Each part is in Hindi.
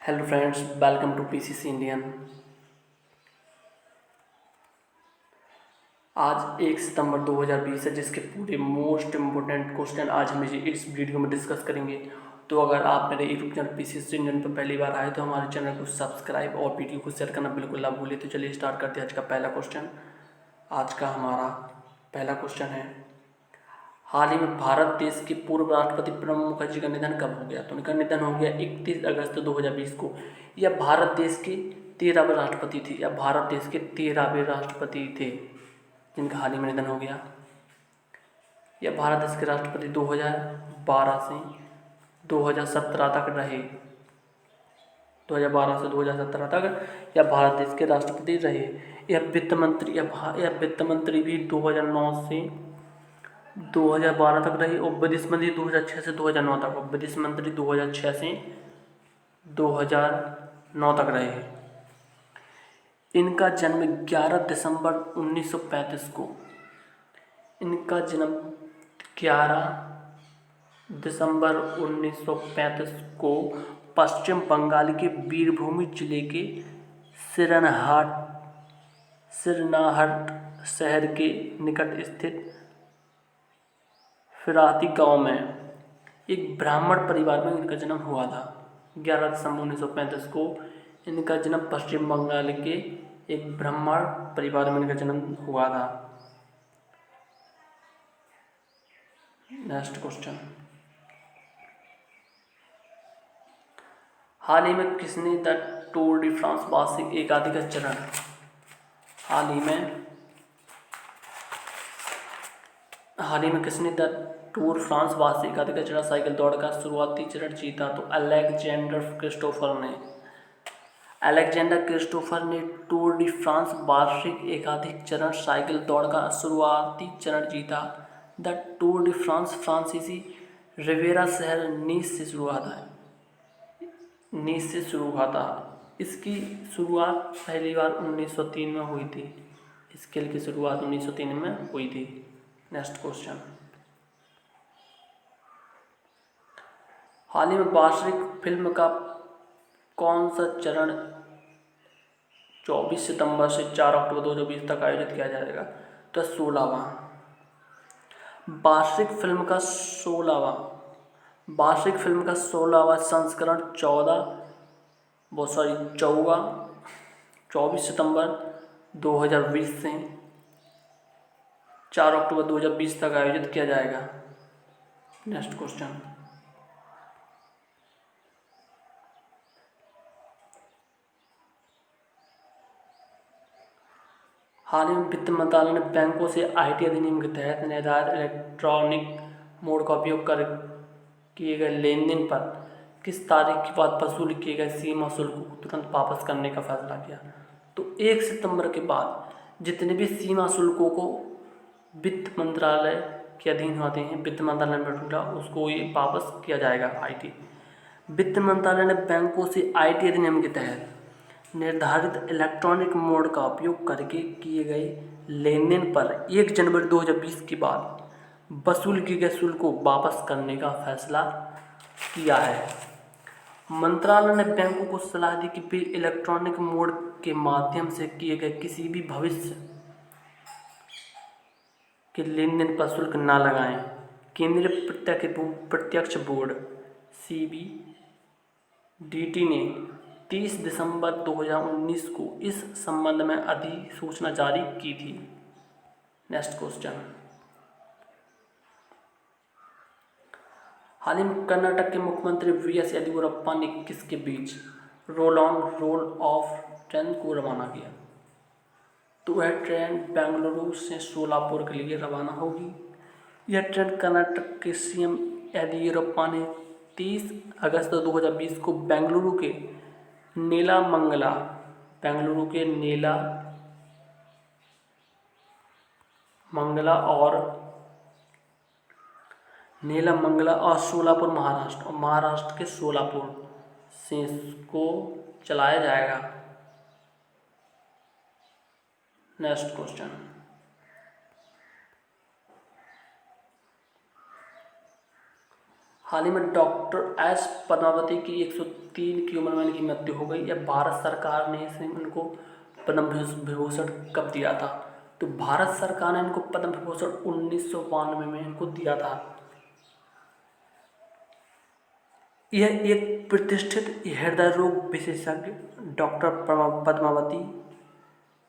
Hello friends, welcome to PCC Indian. आज 1 सितंबर 2020 है, जिसके पूरे मोस्ट इम्पोर्टेंट क्वेश्चन आज हम इस वीडियो में डिस्कस करेंगे। तो अगर आप मेरे यूट्यूब चैनल पीसीसी इंडियन पर पहली बार आए तो हमारे चैनल को सब्सक्राइब और वीडियो को शेयर करना बिल्कुल ना भूलें। तो चलिए स्टार्ट करते हैं आज का पहला क्वेश्चन। आज का हमारा पहला क्वेश्चन है, हाल ही में भारत देश के पूर्व राष्ट्रपति प्रणब मुखर्जी का निधन कब हो गया? तो उनका निधन हो गया 31 अगस्त 2020 को। यह भारत देश के 13वें राष्ट्रपति थे, या भारत देश के 13वें राष्ट्रपति थे जिनका हाल ही में निधन हो गया। यह भारत देश के राष्ट्रपति 2012 से 2017 तक रहे। 2012 से 2017 तक यह भारत देश के राष्ट्रपति रहे। यह वित्त मंत्री भी 2009 से 2012 तक रही, और विदेश मंत्री 2006 से 2009 तक, और विदेश मंत्री 2006 से 2009 तक रहे। इनका जन्म 11 दिसंबर 1935 को इनका जन्म 11 दिसंबर 1935 को पश्चिम बंगाल के बीरभूम जिले के सिरनाहट शहर के निकट स्थित फिराती गांव में एक ब्राह्मण परिवार में इनका जन्म हुआ था। 11 दिसंबर 1935 को इनका जन्म पश्चिम बंगाल के एक ब्राह्मण परिवार में इनका जन्म हुआ था। नेक्स्ट क्वेश्चन, हाल ही में किसने द टूर डी फ्रांस वार्षिक एकादशी का चरण हाल ही में किसने द टूर फ्रांस वार्षिक एकादशी का चरण साइकिल दौड़ का शुरुआती चरण जीता? तो अलेक्जेंडर क्रिस्टोफर ने टूर डी फ्रांस वार्षिक एकाधिक चरण साइकिल दौड़ का शुरुआती चरण जीता। द टूर डी फ्रांस फ्रांसीसी रिवेरा शहर नीस से शुरू हुआ था। इसकी शुरुआत पहली बार 1903 में हुई थी। इस खेल की शुरुआत 1903 में हुई थी। नेक्स्ट क्वेश्चन, हाल ही में वार्षिक फिल्म का कौन सा चरण 24 सितंबर से 4 अक्टूबर 2020 तक आयोजित किया जाएगा? तो 16वां वार्षिक फिल्म का 16वां संस्करण 24 सितंबर 2020 से 4 अक्टूबर 2020 तक आयोजित किया जाएगा। नेक्स्ट क्वेश्चन, हाल ही में वित्त मंत्रालय ने बैंकों से आईटी अधिनियम के तहत निर्धारित इलेक्ट्रॉनिक मोड का उपयोग कर किए गए लेन देन पर किस तारीख के बाद वसूल किए गए सीमा शुल्क को तुरंत वापस करने का फैसला किया? तो 1 सितंबर के बाद जितने भी सीमा शुल्कों को वित्त मंत्रालय के अधीन होते हैं, वित्त मंत्रालय में रूला, उसको ये वापस किया जाएगा। आईटी वित्त मंत्रालय ने बैंकों से आईटी अधिनियम के तहत निर्धारित इलेक्ट्रॉनिक मोड का उपयोग करके किए गए लेन देन पर 1 जनवरी 2020 के बाद वसूल किए गए शुल्क को वापस करने का फैसला किया है। मंत्रालय ने बैंकों को सलाह दी कि वे इलेक्ट्रॉनिक मोड के माध्यम से किए गए किसी भी भविष्य के लेन देन पर शुल्क न लगाएं। केंद्रीय प्रत्यक्ष बोर्ड CBDT ने 30 दिसंबर 2019 को इस संबंध में अधिसूचना जारी की थी। नेक्स्ट क्वेश्चन, हाल ही में कर्नाटक के मुख्यमंत्री VS येदियुरप्पा ने किसके बीच रोल ऑफ ट्रेन को रवाना किया? तो वह ट्रेन बेंगलुरु से सोलापुर के लिए रवाना होगी। यह ट्रेन कर्नाटक के CM येदियुरप्पा ने 30 अगस्त 2020 को बेंगलुरु के नेलामंगला और सोलापुर महाराष्ट्र के सोलापुर से इसको चलाया जाएगा। नेक्स्ट क्वेश्चन, हाल ही में डॉक्टर एस पद्मावती की 103 की उम्र में इनकी मृत्यु हो गई। या भारत सरकार ने इसे इनको पद्म विभूषण कब दिया था? तो भारत सरकार ने इनको पद्म विभूषण 1992 में इनको दिया था। यह एक प्रतिष्ठित हृदय रोग विशेषज्ञ डॉक्टर पद्मावती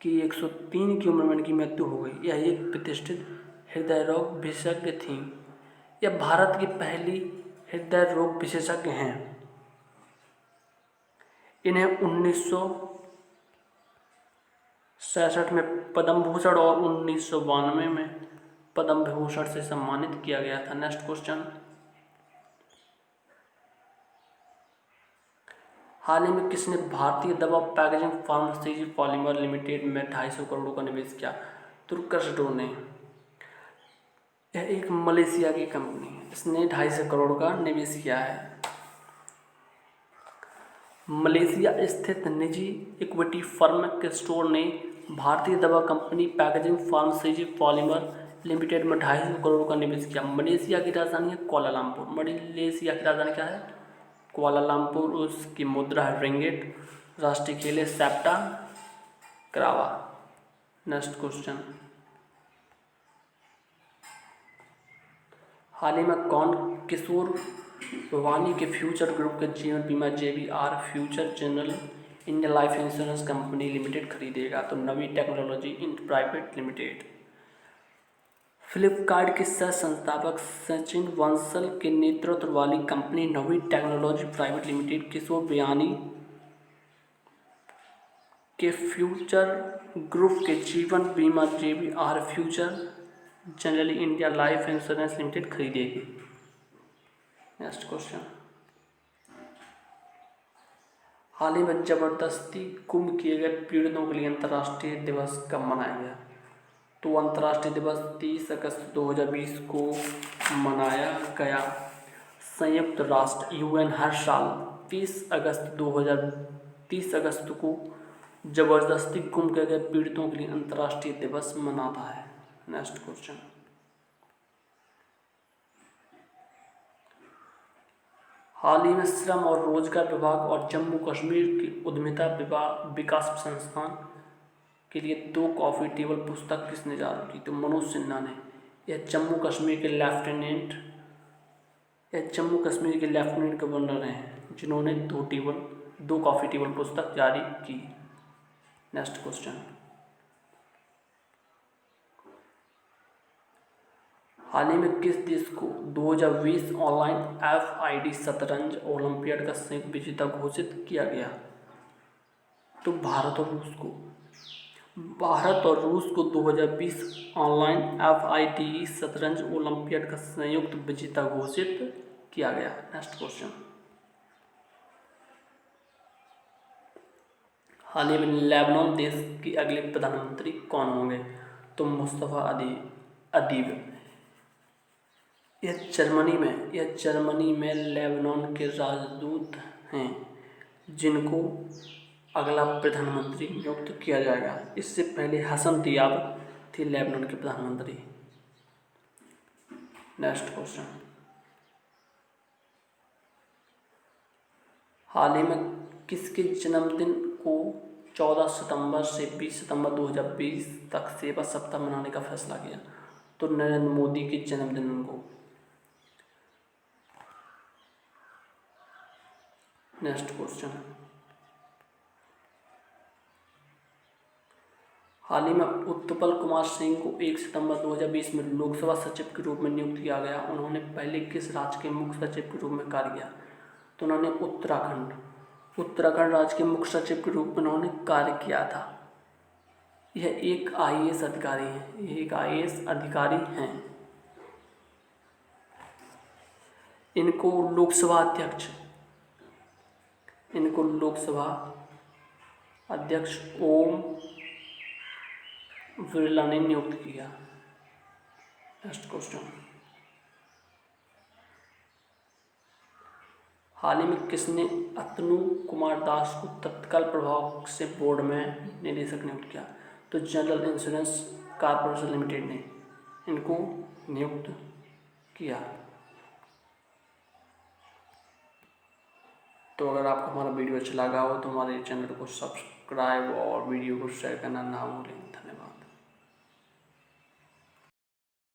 की 103 की उम्र में इनकी मृत्यु हो गई। यह एक प्रतिष्ठित हृदय रोग विशेषज्ञ थी। यह भारत की पहली हृदय रोग विशेषज्ञ हैं। इन्हें 1966 में पद्म भूषण और 1992 में पद्म विभूषण से सम्मानित किया गया था। नेक्स्ट क्वेश्चन, हाल ही में किसने भारतीय दवा पैकेजिंग फार्मास्यूटिकल पॉलीमर लिमिटेड में 250 करोड़ का निवेश किया? तुर्कशडो ने। यह एक मलेशिया की कंपनी है, इसने 250 करोड़ का निवेश किया है। मलेशिया स्थित निजी इक्विटी फर्म केस्टोर ने भारतीय दवा company packaging pharmaceutical polymer limited में 250 करोड़ का निवेश किया। मलेशिया की राजधानी है कुआलालंपुर। मलेशिया की राजधानी क्या है? कुआलालंपुर। उसकी मुद्रा है रिंगिट। राष्ट्रीय खेल है सेप्टा क्रावा। नेक्स्ट क्वेश्चन, हाल ही में कौन किशोर भवानी के फ्यूचर ग्रुप के जीवन बीमा JBR future general India life insurance company limited खरीदेगा? तो नवी टेक्नोलॉजी प्राइवेट लिमिटेड। फ्लिपकार्ट के सह संस्थापक सचिन बंसल के नेतृत्व वाली कंपनी नवी टेक्नोलॉजी प्राइवेट लिमिटेड किशोर बयानी के फ्यूचर ग्रुप के जीवन बीमा JBR future general India life insurance limited खरीदेगी। नेक्स्ट क्वेश्चन, हाल ही में जबरदस्ती गुम किए गए पीड़ितों के लिए अंतर्राष्ट्रीय दिवस कब मनाया गया? तो अंतर्राष्ट्रीय दिवस 30 अगस्त 2020 को मनाया गया। संयुक्त राष्ट्र UN हर साल 30 अगस्त को जबरदस्ती गुम किए गए पीड़ितों के लिए अंतर्राष्ट्रीय दिवस मनाता है। नेक्स्ट क्वेश्चन, हाल ही में श्रम और रोजगार विभाग और जम्मू कश्मीर की उद्यमिता विकास संस्थान के लिए 2 कॉफी टेबल पुस्तक किसने जारी की? तो मनोज सिन्हा ने। यह जम्मू कश्मीर के लेफ्टिनेंट गवर्नर हैं जिन्होंने 2 कॉफी टेबल पुस्तक जारी की। नेक्स्ट क्वेश्चन, हाल ही में किस देश को 2020 ऑनलाइन FID शतरंज ओलंपियाड का संयुक्त विजेता घोषित किया गया? तो भारत और रूस को 2020 ऑनलाइन FID शतरंज ओलंपियाड का संयुक्त विजेता घोषित किया गया। नेक्स्ट क्वेश्चन, हाल ही में लेबनान देश के अगले प्रधानमंत्री कौन होंगे? तो मुस्तफा अदीब। यह जर्मनी में लेबनान के राजदूत हैं जिनको अगला प्रधानमंत्री नियुक्त किया जाएगा। इससे पहले हसन दियाब थे लेबनान के प्रधानमंत्री। नेक्स्ट क्वेश्चन, हाल ही में किसके जन्मदिन को 14 सितंबर से 20 सितंबर 2020 तक सेवा सप्ताह मनाने का फैसला किया? तो नरेंद्र मोदी के जन्मदिन को। नेक्स्ट क्वेश्चन, हाल ही में उत्पल कुमार सिंह को 1 सितंबर 2020 में लोकसभा सचिव के रूप में नियुक्त किया गया। उन्होंने पहले किस राज्य के मुख्य सचिव के रूप में कार्य किया? तो उन्होंने उत्तराखंड राज्य के मुख्य सचिव के रूप में उन्होंने कार्य किया था। यह एक IAS अधिकारी हैं। इनको लोकसभा अध्यक्ष ओम बिरला ने नियुक्त किया। नेक्स्ट क्वेश्चन, हाल ही में किसने अतनु कुमार दास को तत्काल प्रभाव से बोर्ड में निदेशक नियुक्त किया? तो जनरल इंश्योरेंस कॉर्पोरेशन लिमिटेड ने इनको नियुक्त किया। तो अगर आपको हमारा वीडियो अच्छा लगा हो तो हमारे चैनल को सब्सक्राइब और वीडियो को शेयर करना ना भूलें।